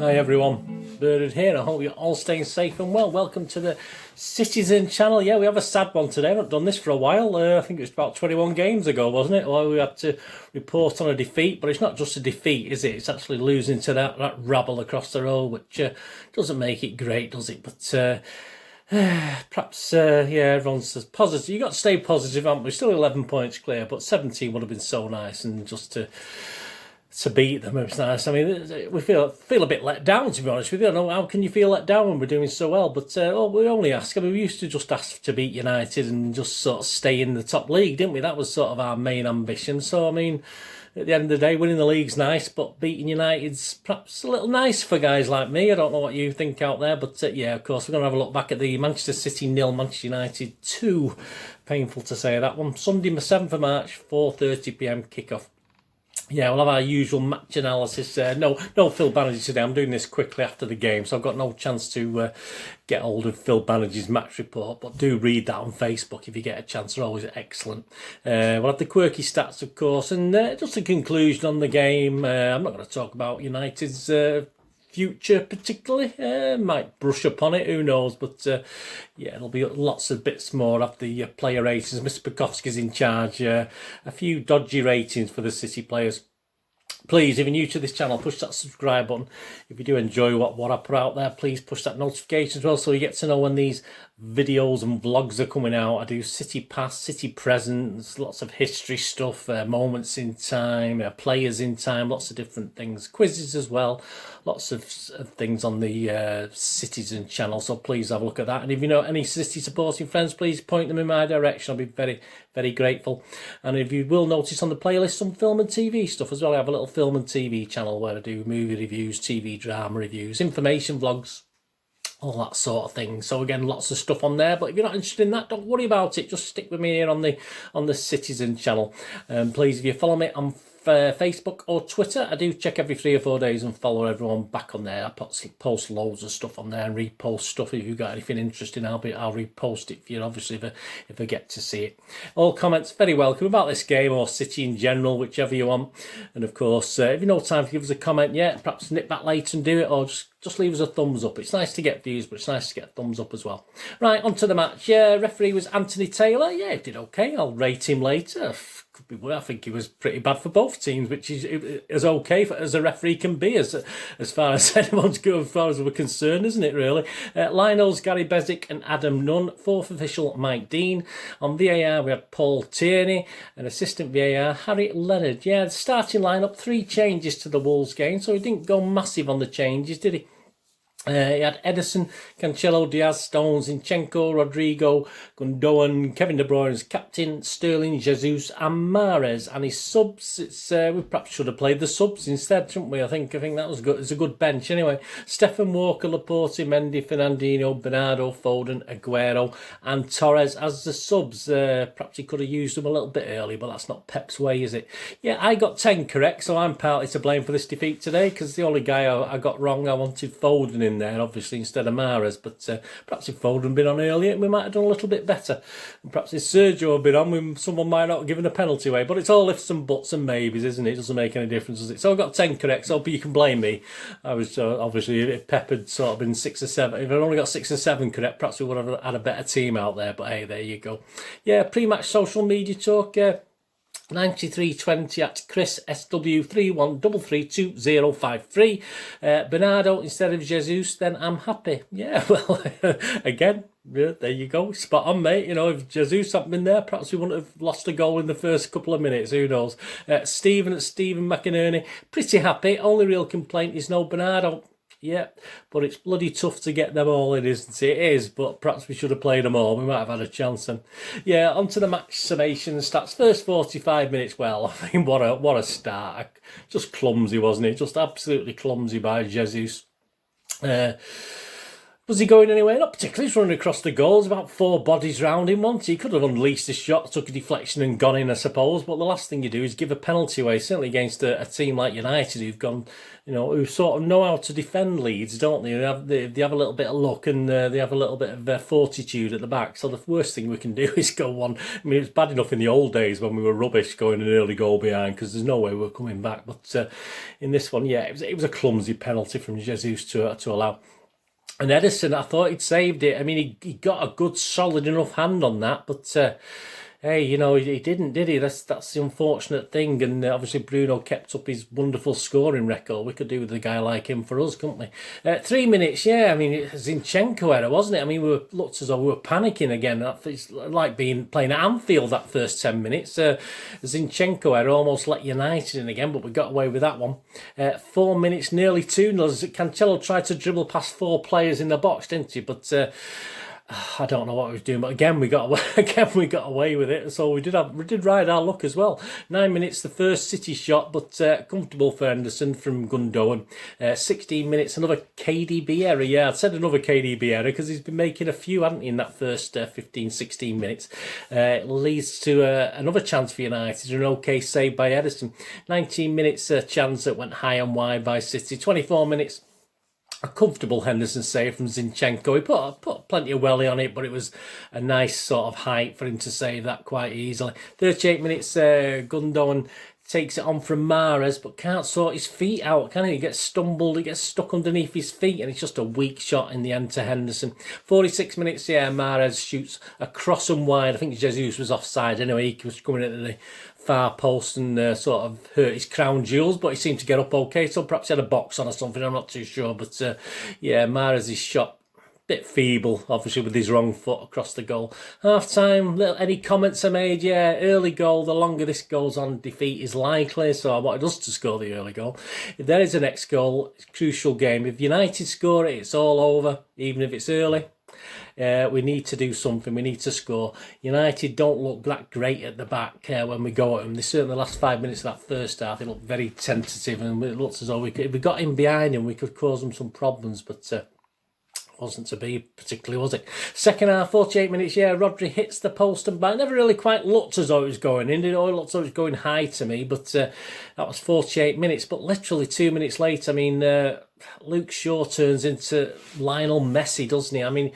Hi everyone, Bernard here. I hope you're all staying safe and well. Welcome to the Citizen channel. Yeah, we have a sad one today. I haven't done this for a while. I think it was about 21 games ago, wasn't it? Well, we had to report on a defeat, but it's not just a defeat, is it? It's actually losing to that rabble across the road, which doesn't make it great, does it? But perhaps, yeah, everyone's positive. You've got to stay positive, haven't we? Still 11 points clear, but 17 would have been so nice, and just to beat them, it was nice. I mean, we feel a bit let down, to be honest with you. I don't know, how can you feel let down when we're doing so well? But we only ask. I mean, we used to just ask to beat United and just sort of stay in the top league, didn't we? That was sort of our main ambition. So, I mean, at the end of the day, winning the league's nice, but beating United's perhaps a little nice for guys like me. I don't know what you think out there, but yeah, of course, we're going to have a look back at the Manchester City 0, Manchester United 2. Painful to say that one. Sunday, 7th of March, 4:30 p.m. kickoff. Yeah, we'll have our usual match analysis. No Phil Banerjee today. I'm doing this quickly after the game, so I've got no chance to get hold of Phil Banerjee's match report, but do read that on Facebook if you get a chance. They're always excellent. We'll have the quirky stats, of course, and just a conclusion on the game. I'm not going to talk about United's future particularly. Might brush upon it, who knows, but yeah, there'll be lots of bits more after the player ratings. Mr. Pekowski's in charge. A few dodgy ratings for the City players. Please, if you're new to this channel, push that subscribe button. If you do enjoy what I put out there, please push that notification as well, so you get to know when these videos and vlogs are coming out. I do City past, City present, lots of history stuff, moments in time, players in time, lots of different things, quizzes as well, lots of things on the Citizen channel, so please have a look at that. And if you know any City supporting friends, please point them in my direction. I'll be very, very grateful. And if you will notice on the playlist some film and TV stuff as well. I have a little film and TV channel where I do movie reviews, TV drama reviews, information vlogs, all that sort of thing. So again, lots of stuff on there, but if you're not interested in that, don't worry about it. Just stick with me here on the Citizen channel. Please, if you follow me on Facebook or Twitter, I do check every 3 or 4 days and follow everyone back on there. I post loads of stuff on there and repost stuff. If you've got anything interesting, I'll repost it for you, obviously, if I get to see it. All comments very welcome about this game or City in general, whichever you want. And of course, if you know time to give us a comment, yeah, perhaps nip back later and do it, or just leave us a thumbs up. It's nice to get views, but it's nice to get a thumbs up as well. Right, on to the match. Yeah, referee was Anthony Taylor. Yeah, he did okay. I'll rate him later. Could be worse. I think he was pretty bad for both teams, which is as okay as a referee can be, as far as anyone's good, as far as we're concerned, isn't it, really? Lionel's Gary Bezic and Adam Nunn. 4th official, Mike Dean. On VAR, we had Paul Tierney. And assistant VAR, Harry Leonard. Yeah, the starting lineup, 3 changes to the Wolves game, so he didn't go massive on the changes, did he? He had Edison, Cancelo, Diaz, Stones, Zinchenko, Rodrigo, Gundogan, Kevin De Bruyne as captain, Sterling, Jesus, and Mahrez. And his subs, we perhaps should have played the subs instead, shouldn't we? I think that was good. It's a good bench anyway. Stephen Walker, Laporte, Mendy, Fernandinho, Bernardo, Foden, Aguero, and Torres as the subs. Perhaps he could have used them a little bit early, but that's not Pep's way, is it? Yeah, I got 10 correct, so I'm partly to blame for this defeat today, because the only guy I got wrong, I wanted Foden in there, obviously, instead of Mahrez. But perhaps if Foden had been on earlier, we might have done a little bit better. And perhaps if Sergio had been on, someone might not have given a penalty away. But it's all ifs and buts and maybes, isn't it? It doesn't make any difference, does it? So I got 10 correct, so you can blame me. I was obviously, if Pep had sort of been 6 or 7, if I'd only got 6 or 7 correct, perhaps we would have had a better team out there. But hey, there you go. Yeah, pre-match social media talk. 9320 at Chris SW31332053. Bernardo instead of Jesus, then I'm happy. Yeah, well, again, yeah, there you go. Spot on, mate. You know, if Jesus hadn't been there, perhaps we wouldn't have lost a goal in the first couple of minutes. Who knows? Stephen McInerney, pretty happy. Only real complaint is no Bernardo. Yeah, but it's bloody tough to get them all in, isn't it? It is, but perhaps we should have played them all. We might have had a chance. And yeah, on to the match summation stats. First 45 minutes, well, I mean, what a start. Just clumsy, wasn't it? Just absolutely clumsy by Jesus. Was he going anywhere? Not particularly. He's running across the goals, about 4 bodies round him once. He could have unleashed a shot, took a deflection and gone in, I suppose. But the last thing you do is give a penalty away, certainly against a team like United who've gone, who sort of know how to defend leads, don't they? They have a little bit of luck and they have a little bit of fortitude at the back. So the worst thing we can do is go on. I mean, it was bad enough in the old days when we were rubbish going an early goal behind because there's no way we're coming back. But in this one, yeah, it was a clumsy penalty from Jesus to allow. And Ederson, I thought he'd saved it. I mean, he got a good, solid enough hand on that, but hey, he didn't, did he? That's the unfortunate thing. And obviously Bruno kept up his wonderful scoring record. We could do with a guy like him for us, couldn't we? 3 minutes, yeah. I mean, it was Zinchenko era, wasn't it? I mean, looked as though we were panicking again. It's like playing at Anfield that first 10 minutes. Zinchenko era almost let United in again, but we got away with that one. 4 minutes, nearly 2-0. Cancelo tried to dribble past 4 players in the box, didn't he? But I don't know what he was doing, but again we got away with it. So we did ride our luck as well. 9 minutes, the first City shot, but comfortable for Henderson from Gundogan. 16 minutes, another KDB error. Yeah, I said another KDB error because he's been making a few, hadn't he, in that first 15, 16 minutes. It leads to another chance for United, an okay save by Ederson. 19 minutes, a chance that went high and wide by City. 24 minutes. A comfortable Henderson save from Zinchenko. He put plenty of welly on it, but it was a nice sort of height for him to save that quite easily. 38 minutes, Gundogan takes it on from Mahrez, but can't sort his feet out, can he? He gets stumbled, he gets stuck underneath his feet, and it's just a weak shot in the end to Henderson. 46 minutes, yeah, Mahrez shoots across and wide. I think Jesus was offside anyway. He was coming into the far post and sort of hurt his crown jewels, but he seemed to get up okay, so perhaps he had a box on or something, I'm not too sure. But yeah, Mahrez's shot, bit feeble, obviously, with his wrong foot across the goal. Half time, any comments are made? Yeah, early goal, the longer this goes on, defeat is likely, so I wanted us to score the early goal. If there is a next goal, it's a crucial game. If United score it, it's all over, even if it's early. We need to do something. We need to score. United don't look that great at the back when we go at them. They certainly the last 5 minutes of that first half, they looked very tentative, and it looks as though if we got in behind them, we could cause them some problems, but wasn't to be particularly, was it? Second half, 48 minutes, yeah, Rodri hits the post and back. Never really quite looked as though it was going in. It looked as though it was going high to me, but that was 48 minutes. But literally 2 minutes later, I mean, Luke Shaw turns into Lionel Messi, doesn't he? I mean,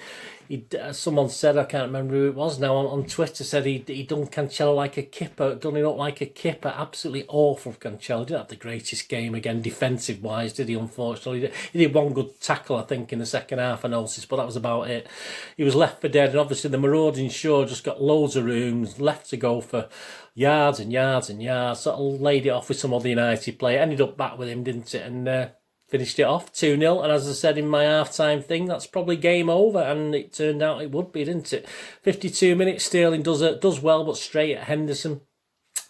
someone said, I can't remember who it was now, on Twitter, said he done Cancelo like a kipper, done it up like a kipper. Absolutely awful for Cancelo. He didn't have the greatest game again, defensive-wise, did he, unfortunately? He did one good tackle, I think, in the second half, I noticed, but that was about it. He was left for dead, and obviously the marauding Shaw just got loads of rooms, left to go for yards and yards and yards, sort of laid it off with some other United player, ended up back with him, didn't it? And finished it off 2-0, and as I said in my half-time thing, that's probably game over, and it turned out it would be, didn't it? 52 minutes, Sterling does well, but straight at Henderson.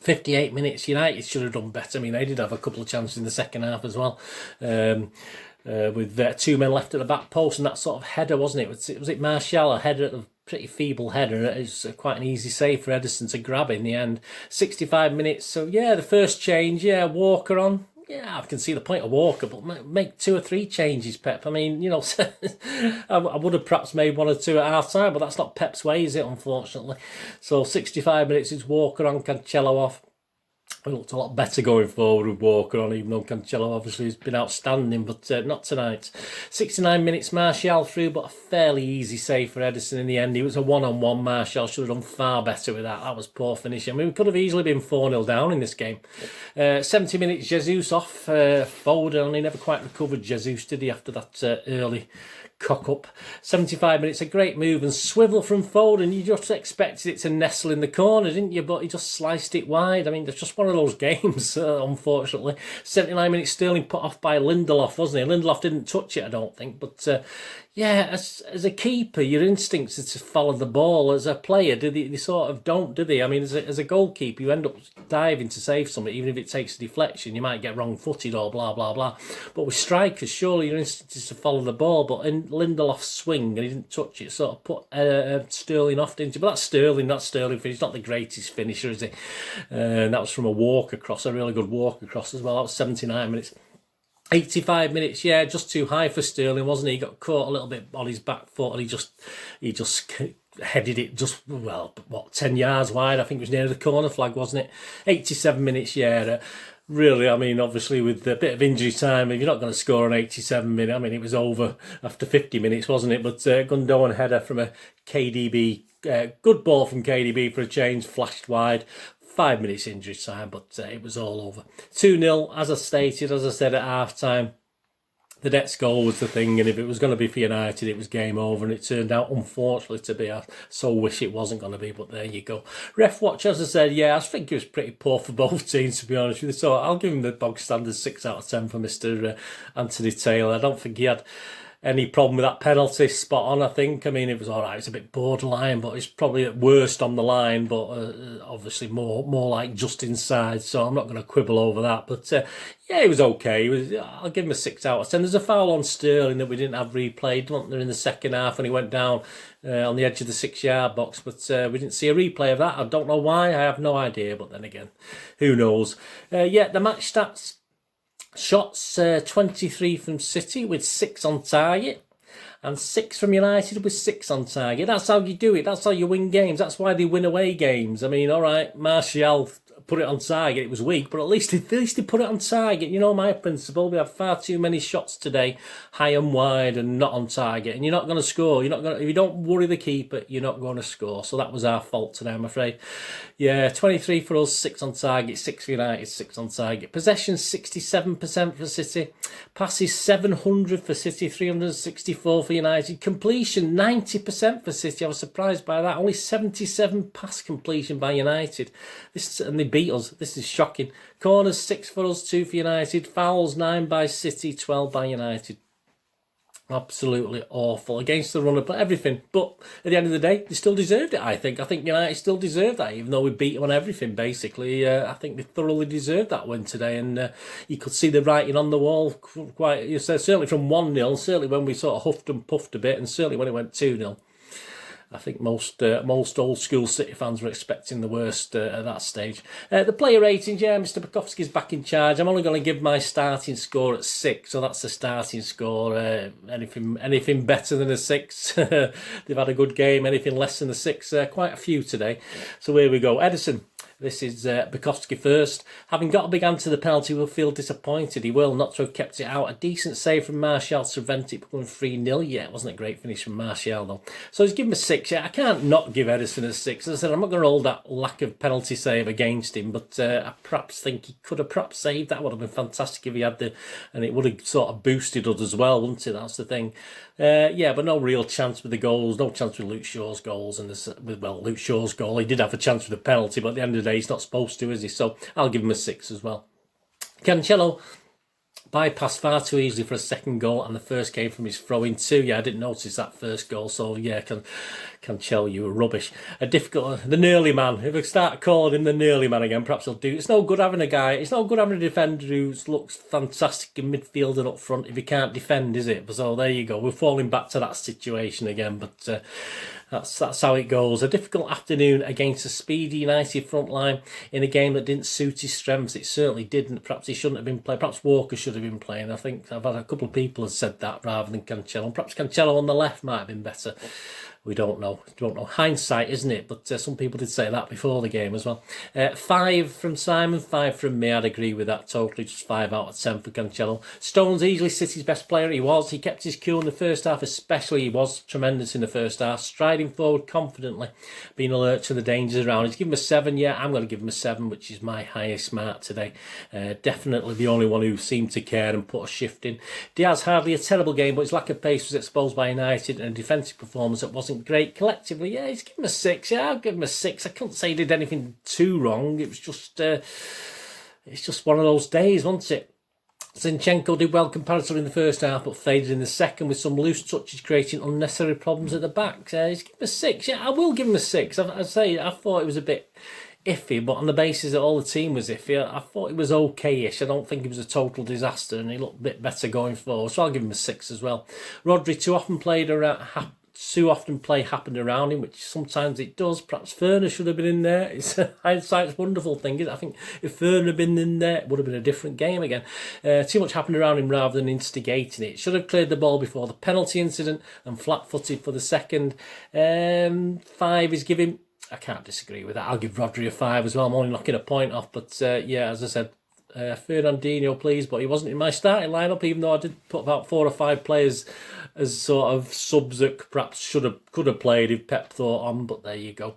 58 minutes, United should have done better. I mean, they did have a couple of chances in the second half as well, with 2 men left at the back post, and that sort of header, wasn't it? Was it Martial, a header, a pretty feeble header, and it was quite an easy save for Ederson to grab in the end. 65 minutes, so yeah, the first change, yeah, Walker on. Yeah, I can see the point of Walker, but make 2 or 3 changes, Pep. I mean, I would have perhaps made 1 or 2 at half time, but that's not Pep's way, is it, unfortunately? So 65 minutes, it's Walker on, Cancelo off. It looked a lot better going forward with Walker on, even though Cancelo obviously has been outstanding, but not tonight. 69 minutes, Martial through, but a fairly easy save for Ederson in the end. He was a one-on-one. Martial should have done far better with that. That was poor finishing. I mean, we could have easily been 4-0 down in this game. 70 minutes, Jesus off. Foden, he never quite recovered, Jesus, did he, after that early cock up. 75 minutes, a great move and swivel from Foden. You just expected it to nestle in the corner, didn't you? But he just sliced it wide. I mean, it's just one of those games, unfortunately. 79 minutes, Sterling put off by Lindelof, wasn't he? Lindelof didn't touch it, I don't think. But yeah, as a keeper, your instincts are to follow the ball. As a player, they sort of don't, do they? I mean, as a goalkeeper, you end up diving to save something, even if it takes a deflection. You might get wrong-footed or blah, blah, blah. But with strikers, surely your instinct is to follow the ball. But in Lindelof's swing, and he didn't touch it, sort of put Sterling off, didn't he? But that's Sterling finish. Not the greatest finisher, is he? That was from a walk across, a really good walk across as well. That was 79 minutes. 85 minutes, yeah, just too high for Sterling, wasn't he? He got caught a little bit on his back foot, and he just headed it just, well, what, 10 yards wide. I think it was near the corner flag, wasn't it? 87 minutes, yeah. Really, I mean, obviously with a bit of injury time, if you're not going to score an 87 minute, I mean, it was over after 50 minutes, wasn't it? But Gundogan header from a KDB, good ball from KDB for a change, flashed wide. 5 minutes injury time, but it was all over. 2-0, as I said at half time. The next goal was the thing, and if it was going to be for United, it was game over, and it turned out, unfortunately, to be. I so wish it wasn't going to be, but there you go. Ref watch, as I said, yeah, I think it was pretty poor for both teams, to be honest with you. So I'll give him the bog standard 6 out of 10 for Mr. Anthony Taylor. I don't think he had any problem with that penalty. Spot on, I think. I mean, it was all right. It's a bit borderline, but it's probably at worst on the line, but obviously more like just inside, so I'm not going to quibble over that. But yeah, it was okay. I'll give him a 6 out of 10. There's a foul on Sterling that we didn't have replayed, wasn't there, in the second half when he went down on the edge of the 6-yard box, but we didn't see a replay of that. I don't know why. I have no idea, but then again, who knows? Yeah, the match stats. Shots 23 from City with 6 on target, and 6 from United with 6 on target. That's how you do it. That's how you win games. That's why they win away games. I mean, all right, Martial put it on target. It was weak, but at least he put it on target. You know my principle. We have far too many shots today, high and wide, and not on target. And you're not going to score. You're not going. If you don't worry the keeper, you're not going to score. So that was our fault today, I'm afraid. Yeah, 23 for us, 6 on target, 6 for United, 6 on target. Possession 67% for City. Passes 700 for City, 364 for United. Completion 90% for City. I was surprised by that. Only 77 pass completion by United. And they beat us. This is shocking. Corners 6 for us, 2 for United. Fouls 9 by City, 12 by United. Absolutely awful against the runner, but everything. But at the end of the day, they still deserved it, I think. I think United still deserved that, even though we beat them on everything, basically. I think they thoroughly deserved that win today, and you could see the writing on the wall quite, you said, certainly from 1-0, certainly when we sort of huffed and puffed a bit, and certainly when it went 2-0. I think most old school City fans were expecting the worst at that stage. The player ratings, yeah, Mr. Bukowski's back in charge. I'm only going to give my starting score at 6, so that's the starting score. Anything better than a 6, they've had a good game. Anything less than a 6, quite a few today. So here we go. Edison. This is Bukowski first. Having got a big hand to the penalty, will feel disappointed. He will not to have kept it out. A decent save from Martial to prevent it becoming 3-0. Yeah, it wasn't a great finish from Martial, though. So he's given him a 6. Yeah, I can't not give Edison a 6. As I said, I'm not going to hold that lack of penalty save against him, but I perhaps think he could have perhaps saved. That would have been fantastic if he had and it would have sort of boosted us as well, wouldn't it? That's the thing. Yeah, but no real chance with the goals. No chance with Luke Shaw's goals. And Luke Shaw's goal, he did have a chance with the penalty, but at the end of the day, he's not supposed to, is he? So I'll give him a 6 as well. Cancelo bypassed far too easily for a second goal, and the first came from his throw-in too. Yeah, I didn't notice that first goal, so yeah, Cancelo, you were rubbish. The nearly man. If I start calling him the nearly man again, perhaps he'll do. It's no good having a defender who looks fantastic in midfield and up front if he can't defend, is it? So there you go. We're falling back to that situation again, but that's how it goes. A difficult afternoon against a speedy United front line in a game that didn't suit his strengths. It certainly didn't. Perhaps he shouldn't have been playing. Perhaps Walker should have been playing. I think I've had a couple of people have said that rather than Cancelo. And perhaps Cancelo on the left might have been better. We don't know. Hindsight, isn't it? But some people did say that before the game as well. 5 from Simon, 5 from me. I'd agree with that totally. Just 5 out of 10 for Cancelo. Stones easily City's best player. He kept his cool in the first half, especially. He was tremendous in the first half. Striding forward confidently, being alert to the dangers around. He's given him a 7. Yeah, I'm going to give him a 7, which is my highest mark today. Definitely the only one who seemed to care and put a shift in. Diaz hardly a terrible game, but his lack of pace was exposed by United, and a defensive performance that wasn't great collectively. Yeah, he's given him a 6. Yeah, I'll give him a 6. I couldn't say he did anything too wrong. It was just it's just one of those days, wasn't it? Zinchenko did well comparatively in the first half, but faded in the second with some loose touches creating unnecessary problems at the back. He's given him a 6. Yeah, I will give him a 6. I thought it was a bit iffy, but on the basis that all the team was iffy, I thought it was okay-ish. I don't think it was a total disaster, and he looked a bit better going forward, so I'll give him a 6 as well. Rodri too often played too often play happened around him, which sometimes it does. Perhaps Ferner should have been in there. It's hindsight's wonderful thing. I think if Ferner had been in there, it would have been a different game again. Too much happened around him rather than instigating it. Should have cleared the ball before the penalty incident and flat-footed for the second. 5 is giving. I can't disagree with that. I'll give Rodri a 5 as well. I'm only knocking a point off, but yeah, as I said, Fernandinho, please, but he wasn't in my starting lineup, even though I did put about 4 or 5 players as sort of subs that perhaps could have played if Pep thought on, but there you go.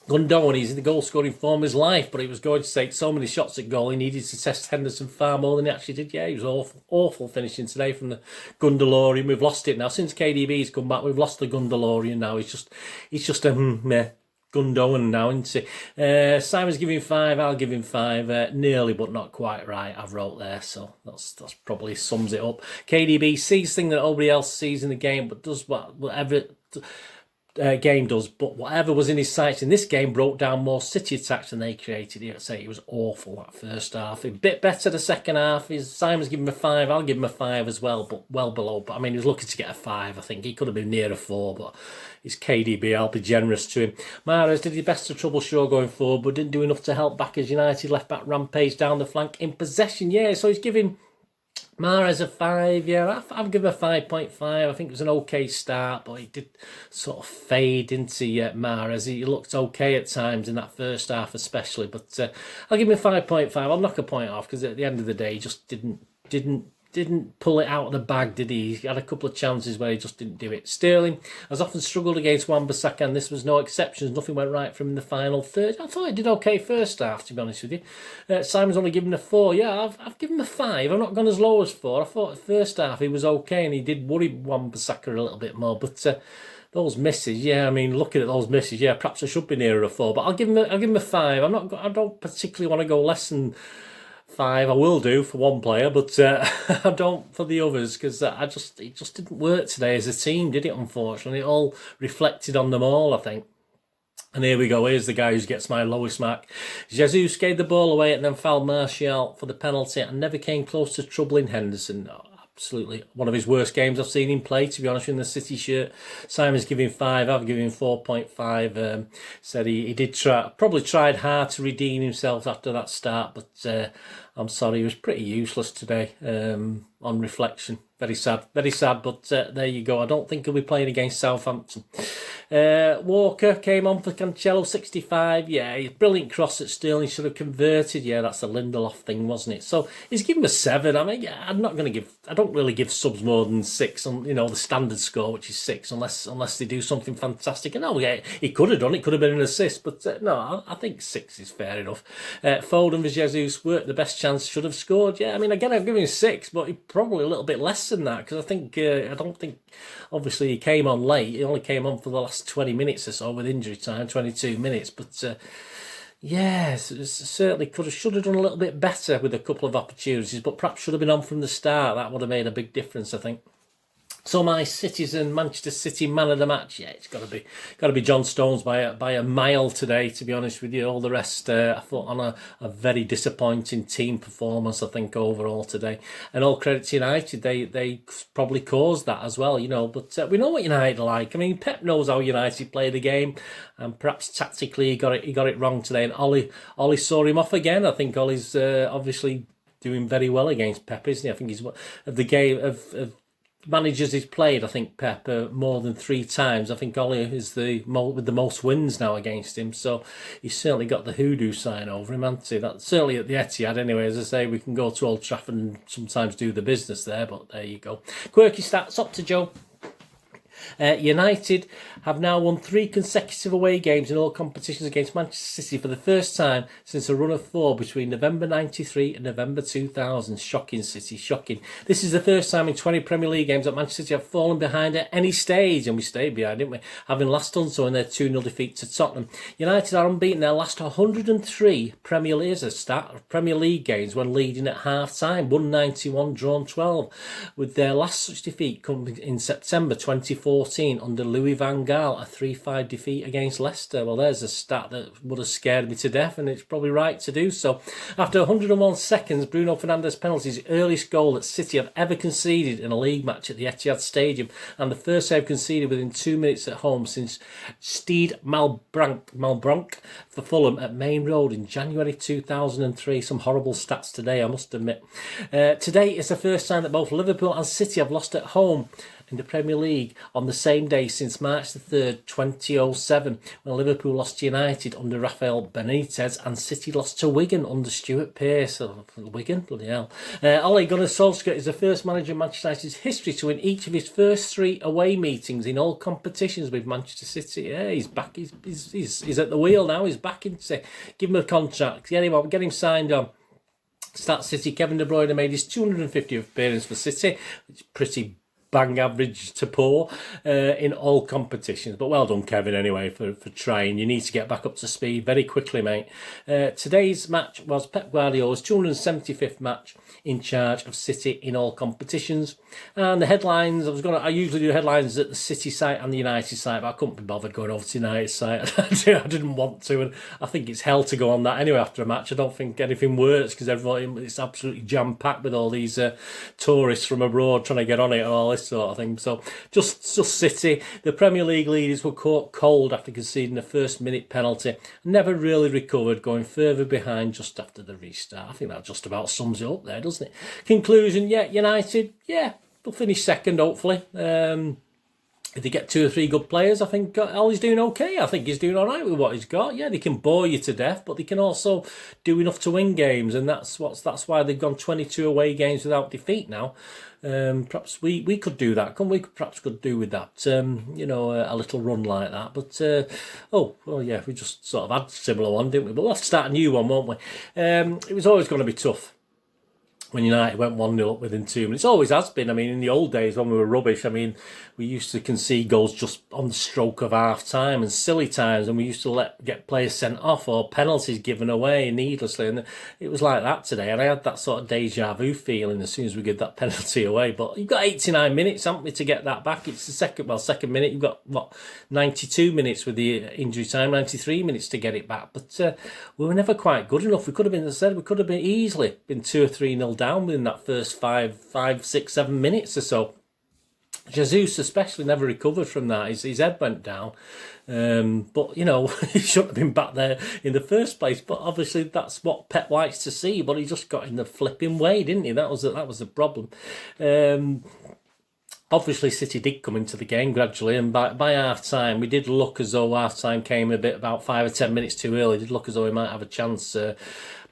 Gundogan, he's in the goal scoring form of his life, but he was going to take so many shots at goal, he needed to test Henderson far more than he actually did. Yeah, he was awful finishing today from the Gundalorian. We've lost it now. Since KDB's come back, we've lost the Gundalorian now. He's just a meh. Gundogan now, isn't he? Simon's giving 5, I'll give him 5. Nearly, but not quite right, I've wrote there, so that's probably sums it up. KDB sees things that nobody else sees in the game, but does whatever game does, but whatever was in his sights in this game broke down more City attacks than they created. I'd say it was awful that first half. A bit better the second half. Simon's giving him a 5, I'll give him a 5 as well, but well below. But I mean, he was lucky to get a 5. I think he could have been near a 4, but it's KDB. I'll be generous to him. Mahrez did his best to trouble Shaw going forward, but didn't do enough to help back as United left back rampage down the flank in possession. Yeah, so he's giving Mahrez a 5, yeah, I've given a 5.5. I think it was an okay start, but he did sort of fade into Mahrez. He looked okay at times in that first half especially, but I'll give him a 5.5. I'll knock a point off because at the end of the day, he just didn't pull it out of the bag, did he? He had a couple of chances where he just didn't do it. Sterling has often struggled against Wan-Bissaka, and this was no exception. Nothing went right for him in the final third. I thought he did okay first half, to be honest with you. Simon's only given a 4. Yeah, I've given him a 5. I've not gone as low as 4. I thought the first half he was okay, and he did worry Wan-Bissaka a little bit more. But those misses, yeah, I mean, looking at those misses, yeah, perhaps I should be nearer a 4. But I'll give him a 5. I don't particularly want to go less than 5. I will do for one player, but I don't for the others, because it just didn't work today as a team, did it? Unfortunately, it all reflected on them all, I think. And here we go. Here's the guy who gets my lowest mark. Jesus gave the ball away and then fouled Martial for the penalty and never came close to troubling Henderson. Oh, absolutely one of his worst games I've seen him play, to be honest, in the City shirt. Simon's giving 5. I've given him 4.5. Said he did probably tried hard to redeem himself after that start, but I'm sorry, he was pretty useless today on reflection. Very sad, but there you go. I don't think he'll be playing against Southampton. Walker came on for Cancelo, 65. Yeah, he's brilliant cross at Sterling, should have converted. Yeah, that's a Lindelof thing, wasn't it? So he's given a 7. I mean, yeah, I don't really give subs more than 6 on, the standard score, which is 6, unless they do something fantastic. And yeah, he could have done it, could have been an assist, but no, I think 6 is fair enough. Foden vs Jesus worked the best chance, should have scored. Yeah, I mean, again, I've given him 6, but he probably a little bit less than that, because I don't think, obviously he came on late. He only came on for the last 20 minutes or so with injury time, 22 minutes. But yeah, certainly should have done a little bit better with a couple of opportunities, but perhaps should have been on from the start. That would have made a big difference, I think. So my Citizen Manchester City man of the match, yeah, it's got to be John Stones by a mile today, to be honest with you. All the rest, I thought on a very disappointing team performance, I think, overall today. And all credit to United, they probably caused that as well, But we know what United are like. I mean, Pep knows how United play the game, and perhaps tactically he got it wrong today. And Ollie saw him off again. I think Ollie's obviously doing very well against Pep, isn't he? I think he's of the game of managers he's played, I think Pep more than 3 times. I think Ollie is with the most wins now against him, so he's certainly got the hoodoo sign over him, hasn't he? That's certainly at the Etihad anyway. As I say, we can go to Old Trafford and sometimes do the business there, but there you go. Quirky stats up to Joe. United have now won 3 consecutive away games in all competitions against Manchester City for the first time since a run of 4 between November 93 and November 2000. Shocking, City, shocking. This is the first time in 20 Premier League games that Manchester City have fallen behind at any stage, and we stayed behind, didn't we? Having last done so in their 2-0 defeat to Tottenham. United are unbeaten their last 103 Premier League games when leading at half-time, won 91, drawn 12, with their last such defeat coming in September 2014. 2014 under Louis van Gaal, a 3-5 defeat against Leicester. Well, there's a stat that would have scared me to death, and it's probably right to do so. After 101 seconds, Bruno Fernandes' penalties, earliest goal that City have ever conceded in a league match at the Etihad Stadium, and the first save conceded within 2 minutes at home since Steed Malbranc for Fulham at Main Road in January 2003. Some horrible stats today, I must admit. Today is the first time that both Liverpool and City have lost at home in the Premier League on the same day since March the 3rd, 2007, when Liverpool lost to United under Rafael Benitez and City lost to Wigan under Stuart Pearce. Wigan? Bloody hell. Ole Gunnar Solskjaer is the first manager in Manchester United's history to win each of his first 3 away meetings in all competitions with Manchester City. Yeah, he's back. He's at the wheel now. He's back in. Give him a contract. Get him signed on. Start City. Kevin De Bruyne made his 250th appearance for City, which is pretty bang average to poor in all competitions. But well done, Kevin, anyway, for trying. You need to get back up to speed very quickly, mate. Today's match was Pep Guardiola's 275th match in charge of City in all competitions. And the headlines, I usually do headlines at the City site and the United site, but I couldn't be bothered going over to the United site. I didn't want to, and I think it's hell to go on that anyway after a match. I don't think anything works because it's absolutely jam-packed with all these tourists from abroad trying to get on it and all this sort of thing. So just City. The Premier League leaders were caught cold after conceding the first-minute penalty. Never really recovered, going further behind just after the restart. I think that just about sums it up there, doesn't it? Conclusion, United, they'll finish second, hopefully. If they get 2 or 3 good players, I think Ollie's doing okay. I think he's doing all right with what he's got. Yeah, they can bore you to death, but they can also do enough to win games, and that's why they've gone 22 away games without defeat now. Perhaps we could do that. We could do with that. A little run like that. But we just sort of had a similar one, didn't we? But we'll have to start a new one, won't we? It was always going to be tough when United went 1-0 up within 2 minutes. Always has been. I mean, in the old days when we were rubbish, I mean, we used to concede goals just on the stroke of half time and silly times, and we used to get players sent off or penalties given away needlessly, and it was like that today. And I had that sort of deja vu feeling as soon as we gave that penalty away. But you've got 89 minutes, haven't we, to get that back? It's the second minute. You've got 92 minutes with the injury time, 93 minutes to get it back. But we were never quite good enough. We could have been, as I said, easily been 2 or 3-0 down within that first 5, 6, 7 minutes or so. Jesus especially never recovered from that. His head went down. But, he shouldn't have been back there in the first place. But obviously that's what Pep likes to see. But he just got in the flipping way, didn't he? That was the problem. Obviously, City did come into the game gradually, and by half-time, we did look as though half-time came about 5 or 10 minutes too early. It did look as though we might have a chance.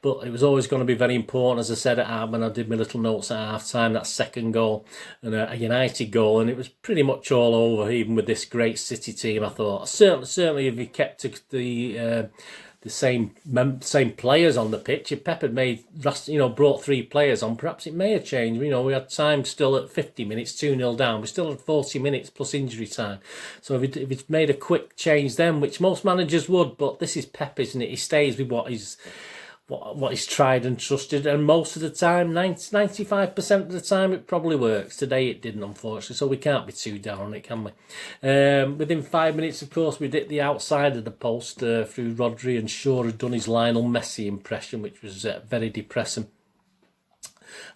But it was always going to be very important, as I said when I did my little notes at half-time, that second goal and a United goal, and it was pretty much all over, even with this great City team, I thought. Certainly if he kept the same players on the pitch, if Pep had brought 3 players on, perhaps it may have changed. We had time still at 50 minutes, 2-0 down. We still had 40 minutes plus injury time. So if he'd made a quick change then, which most managers would, but this is Pep, isn't it? He stays with what he's tried and trusted, and most of the time, 95% of the time, it probably works. Today it didn't, unfortunately, so we can't be too down on it, can we? Within 5 minutes, of course, we hit the outside of the post through Rodri, and Shaw had done his Lionel Messi impression, which was very depressing.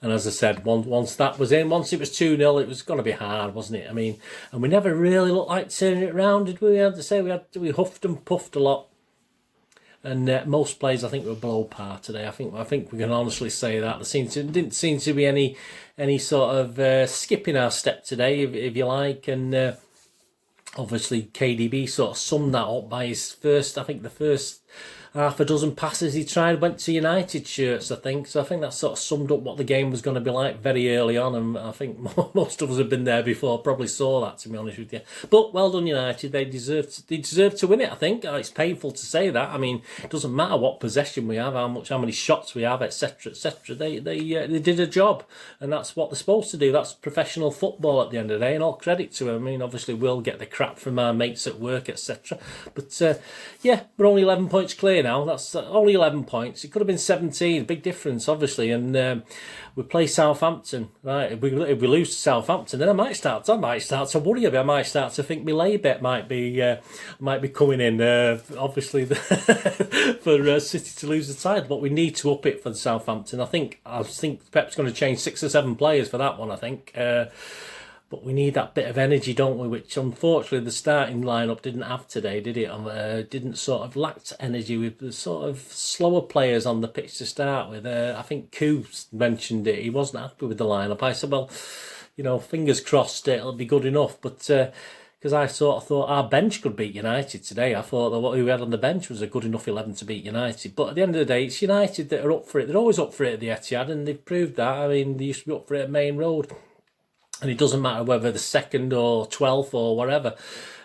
And as I said, once that was in, once it was 2-0, it was going to be hard, wasn't it? I mean, and we never really looked like turning it around, did we? I had to say we huffed and puffed a lot. And most players, I think, were below par today. I think we can honestly say that. There didn't seem to be any sort of skipping our step today, if you like. And obviously, KDB sort of summed that up by his first, I think the first half a dozen passes he tried went to United shirts, I think. So I think that sort of summed up what the game was going to be like very early on. And I think most of us have been there before, probably saw that, to be honest with you. But well done, United. They deserve to win it, I think. It's painful to say that. I mean, it doesn't matter what possession we have, how many shots we have, etc., etc. They did a job, and that's what they're supposed to do. That's professional football at the end of the day, and all credit to them. I mean, obviously we'll get the crap from our mates at work, etc. But we're only 11 points clear now. That's only 11 points. It could have been 17. Big difference, obviously. And we play Southampton, right? If we lose to Southampton, then I might start to worry a bit. I might start to think my lay bet might be coming in. Obviously, for City to lose the title, but we need to up it for the Southampton. I think Pep's going to change 6 or 7 players for that one. I think. But we need that bit of energy, don't we? Which, unfortunately, the starting lineup didn't have today, did it? Didn't sort of lacked energy with the sort of slower players on the pitch to start with. I think Koo mentioned it. He wasn't happy with the lineup. I said, well, fingers crossed it'll be good enough. But because I sort of thought our bench could beat United today. I thought that what we had on the bench was a good enough 11 to beat United. But at the end of the day, it's United that are up for it. They're always up for it at the Etihad, and they've proved that. I mean, they used to be up for it at Main Road. And it doesn't matter whether the 2nd or 12th or whatever.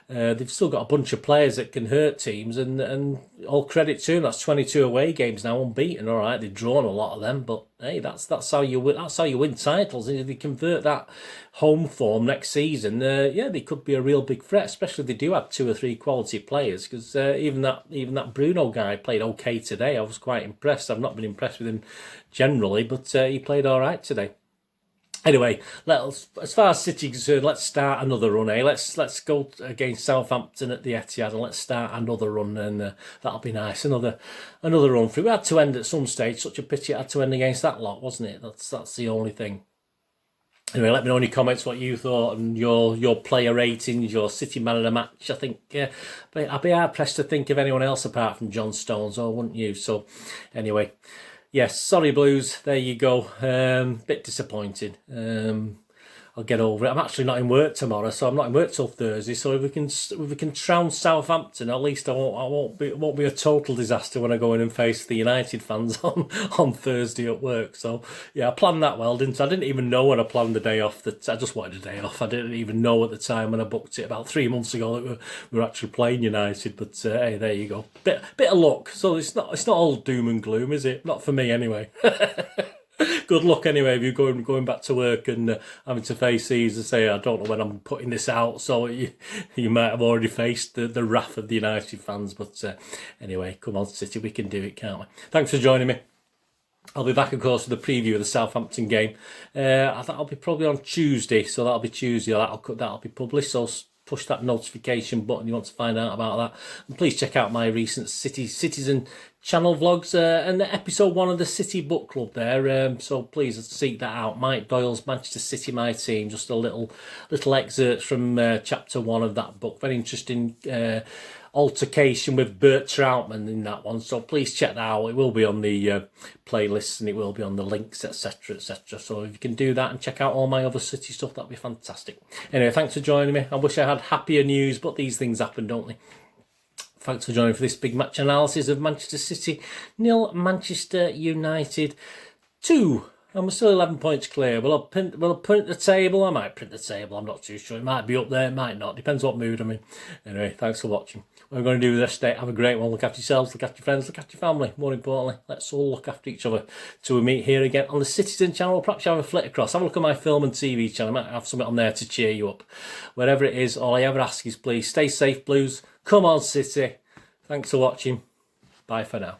They've still got a bunch of players that can hurt teams, and all credit to them. That's 22 away games now unbeaten. All right, they've drawn a lot of them, but hey, that's how you win. That's how you win titles. And if they convert that home form next season, they could be a real big threat. Especially if they do have 2 or 3 quality players. Because even that Bruno guy played okay today. I was quite impressed. I've not been impressed with him generally, but he played all right today. Anyway, as far as City is concerned, let's start another run, eh? Let's go against Southampton at the Etihad and let's start another run, and that'll be nice. Another run through. We had to end at some stage. Such a pity it had to end against that lot, wasn't it? That's the only thing. Anyway, let me know in your comments what you thought and your player ratings, your City man of the match. I think but I'd be hard pressed to think of anyone else apart from John Stones, or wouldn't you? So, anyway. Yes, sorry Blues, there you go. Bit disappointed. I'll get over it. I'm actually not in work tomorrow, so I'm not in work till Thursday. So if we can trounce Southampton, at least it won't be a total disaster when I go in and face the United fans on Thursday at work. So yeah, I planned that well, didn't I? I didn't even know when I planned the day off that I just wanted a day off. I didn't even know at the time when I booked it about 3 months ago that we were actually playing United. But hey, there you go. Bit of luck. So it's not all doom and gloom, is it? Not for me anyway. Good luck anyway if you're going back to work and having to face these and say, I don't know when I'm putting this out, so you might have already faced the wrath of the United fans. But anyway, come on City, we can do it, can't we? Thanks for joining me. I'll be back, of course, with a preview of the Southampton game. That'll be probably on Tuesday, so that'll be Tuesday. That'll be published, so push that notification button if you want to find out about that. And please check out my recent Citizen channel vlogs and episode 1 of the City Book Club there. So please seek that out. Mike Doyle's Manchester City, My Team. Just a little excerpts from chapter 1 of that book. Very interesting altercation with Bert Troutman in that one. So please check that out. It will be on the playlists and it will be on the links, etc, etc. So if you can do that and check out all my other City stuff, that'd be fantastic. Anyway, thanks for joining me. I wish I had happier news, but these things happen, don't they? Thanks for joining for this big match analysis of Manchester City 0, Manchester United 2. And we're still 11 points clear. Will I print the table? I might print the table. I'm not too sure. It might be up there. It might not. Depends what mood I'm in. Anyway, thanks for watching. What I'm going to do with this day, have a great one. Look after yourselves. Look after your friends. Look after your family. More importantly, let's all look after each other till we meet here again on the Citizen channel. Or perhaps you have a flick across. Have a look at my film and TV channel. I might have something on there to cheer you up. Wherever it is, all I ever ask is please stay safe, Blues. Come on, City. Thanks for watching. Bye for now.